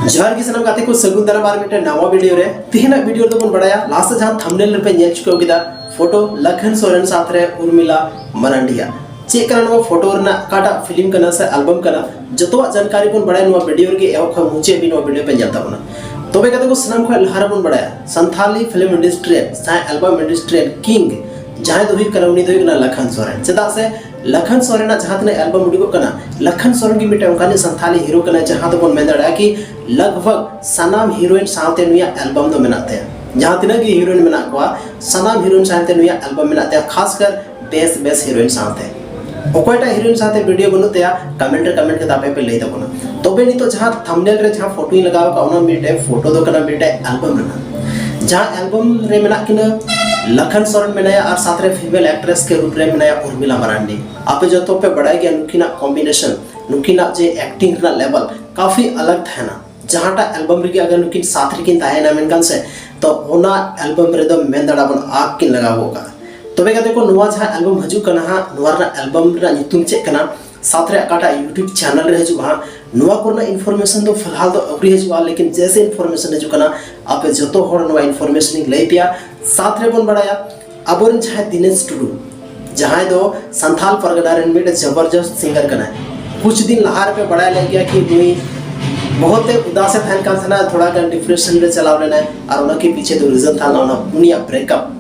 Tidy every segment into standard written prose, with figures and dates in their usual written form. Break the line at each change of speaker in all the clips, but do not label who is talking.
जोहार की सनम गाते को सगुन दरबार में नवा वीडियो रे तिहना वीडियो तो बन बड़ाया लास्ट जहां थंबनेल पे नेल चुके होगिदा फोटो लखन सोरेन साथ रे उर्मिला मरांडिया चे कारण वो फोटो रना काटा फिल्म कना से एल्बम कना जतवा जानकारी बन बड़ाया नो वीडियो के एव ख मुचे भी नो वीडियो पे जानता बना तबे गाते को सनम ख लहार बन बड़ाया संथाली फिल्म इंडस्ट्री सा एल्बम इंडस्ट्री किंग जहां दो हुई करवनी दो कना लखन सोरेन चदा से लखन सोरेन जहां तने एल्बम उडुगो कना लखन सोरेन की मिटे उनका संथाली हीरो कना जहां तो बन मेंदड़ा कि लगभग सनाम हीरोइन साथे नुया एल्बम दो मेनाते जहां तिना की हीरोइन मेना को सनाम हीरोइन साथे नुया एल्बम मेनाते खासकर बेस बेस हीरोइन साथे ओकोयटा हीरोइन साथे वीडियो बनते कमेंट के तापे पे लई तबना तबे नि तो जहां थंबनेल रे जहां फोटो लगाव का ओना मिटे फोटो दो कना मिटे एल्बम रेना जहां एल्बम रे मेना किना लखन सोरेन मेनाया और साथ रे फीमेल एक्ट्रेस के रूप रे मेनाया उर्मिला मरांडी आपे जो तो पे बड़ाई गया नुकिना कॉम्बिनेशन नुकिना जे एक्टिंग ना लेवल काफी अलग था ना जहांटा एल्बम रे अगर नुकिन साथ रे किन ताहेना मेनगन से तो ओना एल्बम रे दो मेंदड़ा बन आग किन लगावोगा तबे का देखो नुवा जहां एल्बम हजू कना हा नुवा रा एल्बम रा नितुम चे कना साथ रे काटा यूट्यूब चैनल रे हजू हा नुवा कोना इन्फॉर्मेशन तो फिलहाल तो अबरी हजू लेकिन जैसे इन्फॉर्मेशन हजू कना आपे जतो होर नुवा इन्फॉर्मेशन लई पिया साथ रे बन बड़ाया अबोरन जहां दिनेश टुडू जहां दो संथाल परगना रे में जबरदस्त सिंगर कना कुछ दिन लहार पे बड़ा ले गया कि नुई बहुत उदास थन का था थोड़ा का डिप्रेशन रे चलाव लेना और उना के पीछे तो रीजन था ना उनिया ब्रेकअप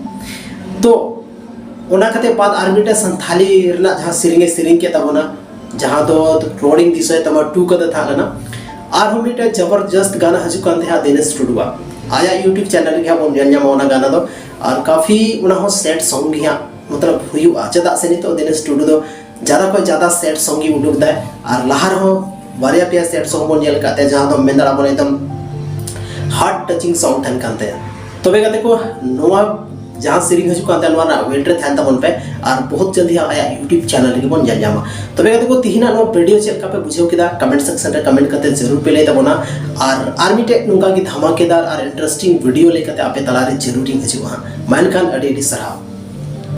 तो उना कते बाद आर्मीटे संथाली रना जहां सिरिंग के तबना जहां दो रोडिंग दिसय तमा टू कते था ना और हमिटे जबरदस्त गाना हजू कान थे दिनेश टुडू आया यूट्यूब चैनल के हम न्यामा गाना दो और काफी उना हो सेट सॉन्ग ही मतलब हुआ चदा से नहीं तो दिनेश टुडू दो ज्यादा कोई ज्यादा सेट सॉन्ग ही उडुक दा और लहार हो बारिया पिया सेट सॉन्ग बन जेल काते जहां तो मेंदड़ा बन एकदम हार्ट टचिंग सॉन्ग थन काते तबे गाते को नोवा जहां सीरीज हजू काते नोवा ना वेट रे थान तबन पे और बहुत जल्दी आया यूट्यूब चैनल के बन जा जामा तबे गाते को तिहिना नो वीडियो चेक का पे बुझेव किदा कमेंट सेक्शन रे कमेंट करते जरूर पे ले तबना और आर्मी टेक नुका की धमाकेदार और इंटरेस्टिंग वीडियो लेकते आपे तलारे जरूर हजू हां मान खान अडी सराव